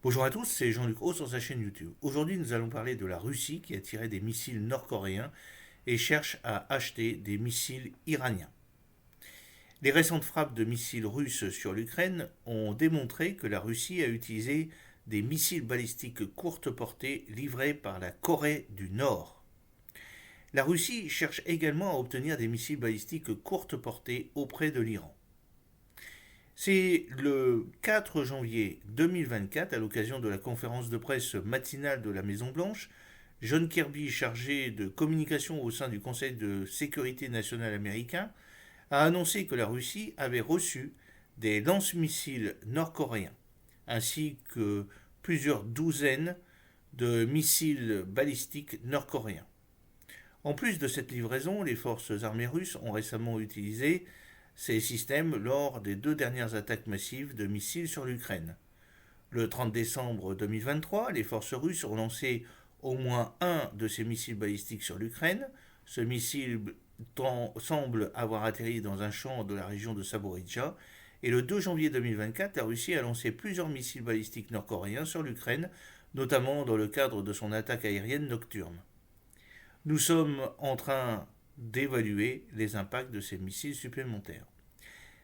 Bonjour à tous, c'est Jean-Luc Haut sur sa chaîne YouTube. Aujourd'hui, nous allons parler de la Russie qui a tiré des missiles nord-coréens et cherche à acheter des missiles iraniens. Les récentes frappes de missiles russes sur l'Ukraine ont démontré que la Russie a utilisé des missiles balistiques courte portée livrés par la Corée du Nord. La Russie cherche également à obtenir des missiles balistiques courte portée auprès de l'Iran. C'est le 4 janvier 2024, à l'occasion de la conférence de presse matinale de la Maison-Blanche, John Kirby, chargé de communication au sein du Conseil de sécurité nationale américain, a annoncé que la Russie avait reçu des lance-missiles nord-coréens, ainsi que plusieurs douzaines de missiles balistiques nord-coréens. En plus de cette livraison, les forces armées russes ont récemment utilisé ces systèmes lors des deux dernières attaques massives de missiles sur l'Ukraine. Le 30 décembre 2023, les forces russes ont lancé au moins un de ces missiles balistiques sur l'Ukraine. Ce missile semble avoir atterri dans un champ de la région de Zaporizhzhia. Et le 2 janvier 2024, la Russie a lancé plusieurs missiles balistiques nord-coréens sur l'Ukraine, notamment dans le cadre de son attaque aérienne nocturne. Nous sommes en train d'évaluer les impacts de ces missiles supplémentaires.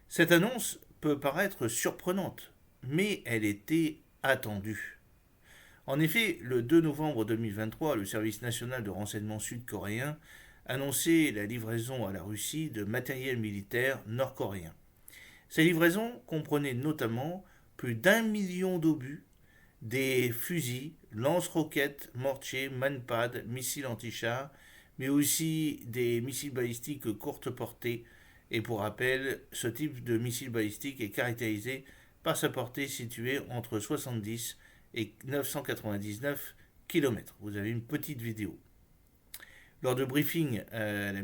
Cette annonce peut paraître surprenante, mais elle était attendue. En effet, le 2 novembre 2023, le service national de renseignement sud-coréen annonçait la livraison à la Russie de matériel militaire nord-coréen. Ces livraisons comprenaient notamment plus d'1 million d'obus, des fusils, lance-roquettes, mortiers, manpads, missiles anti-chars, mais aussi des missiles balistiques courte portée. Et pour rappel, ce type de missile balistique est caractérisé par sa portée située entre 70 et 999 km. Vous avez une petite vidéo. Lors de briefing à la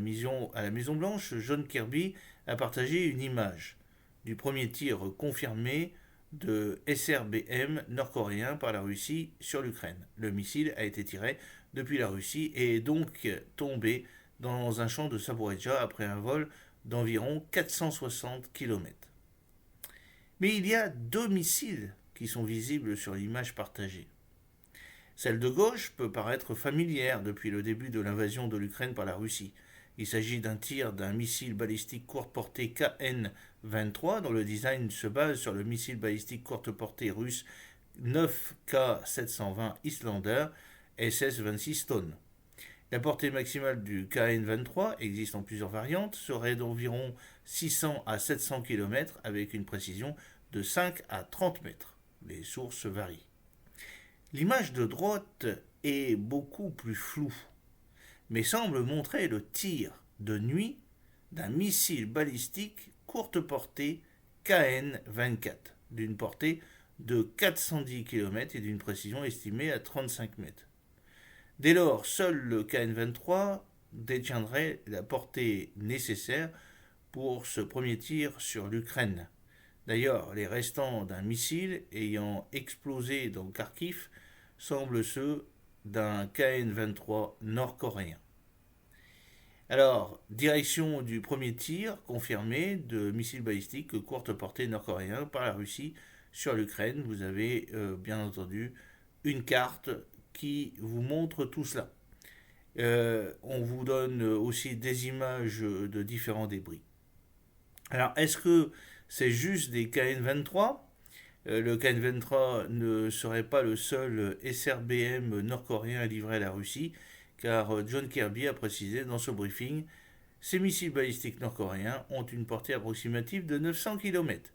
Maison-Blanche, John Kirby a partagé une image du premier tir confirmé de SRBM nord-coréen par la Russie sur l'Ukraine. Le missile a été tiré depuis la Russie et est donc tombé dans un champ de Zaporizhzhia après un vol d'environ 460 km. Mais il y a deux missiles qui sont visibles sur l'image partagée. Celle de gauche peut paraître familière depuis le début de l'invasion de l'Ukraine par la Russie. Il s'agit d'un tir d'un missile balistique courte portée KN-23 dont le design se base sur le missile balistique courte portée russe 9K720 Islander SS-26 tonnes. La portée maximale du KN-23 existe en plusieurs variantes, serait d'environ 600 à 700 km avec une précision de 5 à 30 mètres. Les sources varient. L'image de droite est beaucoup plus floue, mais semble montrer le tir de nuit d'un missile balistique courte portée KN-24, d'une portée de 410 km et d'une précision estimée à 35 mètres. Dès lors, seul le KN-23 détiendrait la portée nécessaire pour ce premier tir sur l'Ukraine. D'ailleurs, les restants d'un missile ayant explosé dans Kharkiv semblent ceux d'un KN-23 nord-coréen. Alors, direction du premier tir confirmé de missiles balistiques courte portée nord-coréen par la Russie sur l'Ukraine. Vous avez bien entendu une carte qui vous montre tout cela. On vous donne aussi des images de différents débris. Alors, est-ce que c'est juste des KN-23 ? Le KN-23 ne serait pas le seul SRBM nord-coréen livré à la Russie, car John Kirby a précisé dans ce briefing ces missiles balistiques nord-coréens ont une portée approximative de 900 km.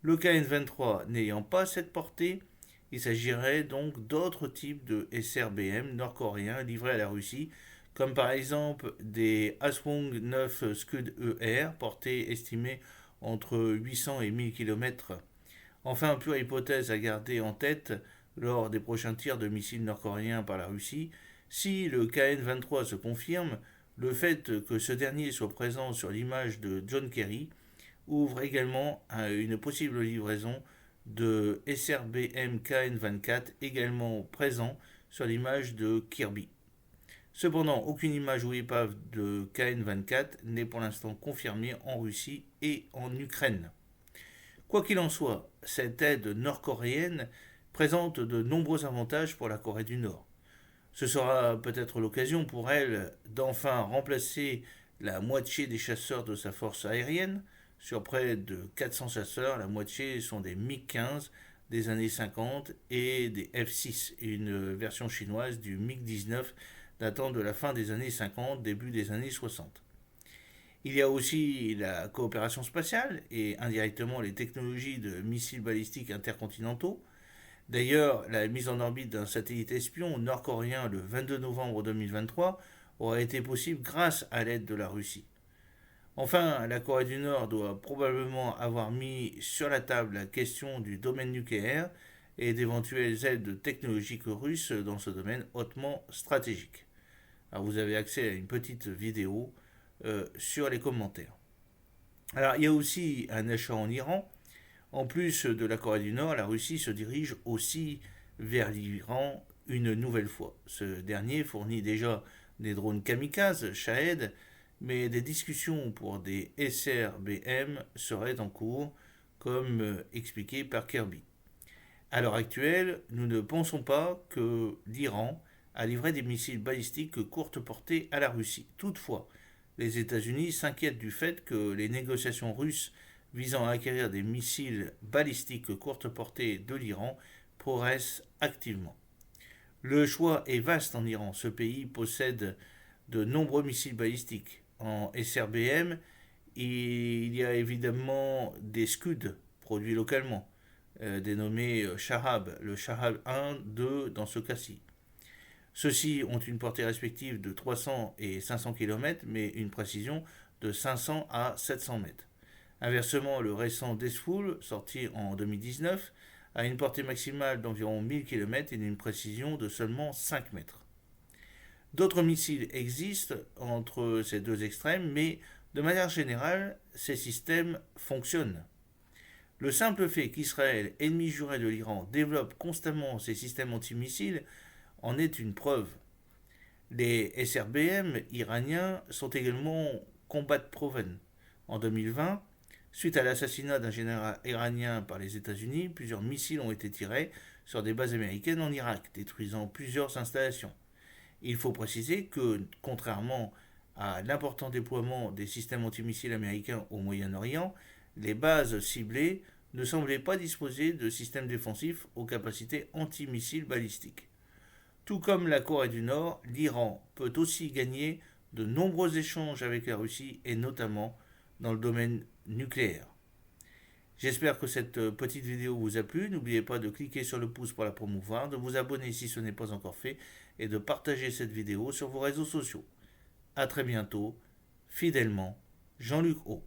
Le KN-23 n'ayant pas cette portée, il s'agirait donc d'autres types de SRBM nord-coréens livrés à la Russie, comme par exemple des Hwasong 9 Scud ER, portée estimée entre 800 et 1000 km. Enfin, pure hypothèse à garder en tête lors des prochains tirs de missiles nord-coréens par la Russie, si le KN-23 se confirme, le fait que ce dernier soit présent sur l'image de John Kerry ouvre également une possible livraison de SRBM KN-24 également présent sur l'image de Kirby. Cependant, aucune image ou épave de KN-24 n'est pour l'instant confirmée en Russie et en Ukraine. Quoi qu'il en soit, cette aide nord-coréenne présente de nombreux avantages pour la Corée du Nord. Ce sera peut-être l'occasion pour elle d'enfin remplacer la moitié des chasseurs de sa force aérienne. Sur près de 400 chasseurs, la moitié sont des MiG-15 des années 50 et des F-6, une version chinoise du MiG-19 datant de la fin des années 50, début des années 60. Il y a aussi la coopération spatiale et indirectement les technologies de missiles balistiques intercontinentaux. D'ailleurs, la mise en orbite d'un satellite espion nord-coréen le 22 novembre 2023 aura été possible grâce à l'aide de la Russie. Enfin, la Corée du Nord doit probablement avoir mis sur la table la question du domaine nucléaire et d'éventuelles aides technologiques russes dans ce domaine hautement stratégique. Alors, vous avez accès à une petite vidéo sur les commentaires. Alors, il y a aussi un achat en Iran. En plus de la Corée du Nord, la Russie se dirige aussi vers l'Iran une nouvelle fois. Ce dernier fournit déjà des drones kamikazes, Shahed, mais des discussions pour des SRBM seraient en cours, comme expliqué par Kirby. À l'heure actuelle, nous ne pensons pas que l'Iran a livré des missiles balistiques courte portée à la Russie. Toutefois, les États-Unis s'inquiètent du fait que les négociations russes visant à acquérir des missiles balistiques courte portée de l'Iran progressent activement. Le choix est vaste en Iran. Ce pays possède de nombreux missiles balistiques. En SRBM, il y a évidemment des Scud produits localement, dénommés Shahab, le Shahab 1, 2 dans ce cas-ci. Ceux-ci ont une portée respective de 300 et 500 km, mais une précision de 500 à 700 mètres. Inversement, le récent Deathful, sorti en 2019, a une portée maximale d'environ 1000 km et une précision de seulement 5 mètres. D'autres missiles existent entre ces deux extrêmes, mais de manière générale, ces systèmes fonctionnent. Le simple fait qu'Israël, ennemi juré de l'Iran, développe constamment ses systèmes antimissiles en est une preuve. Les SRBM iraniens sont également combat proven. En 2020, suite à l'assassinat d'un général iranien par les États-Unis, plusieurs missiles ont été tirés sur des bases américaines en Irak, détruisant plusieurs installations. Il faut préciser que, contrairement à l'important déploiement des systèmes antimissiles américains au Moyen-Orient, les bases ciblées ne semblaient pas disposer de systèmes défensifs aux capacités antimissiles balistiques. Tout comme la Corée du Nord, l'Iran peut aussi gagner de nombreux échanges avec la Russie et notamment dans le domaine nucléaire. J'espère que cette petite vidéo vous a plu. N'oubliez pas de cliquer sur le pouce pour la promouvoir, de vous abonner si ce n'est pas encore fait et de partager cette vidéo sur vos réseaux sociaux. A très bientôt, fidèlement, Jean-Luc O.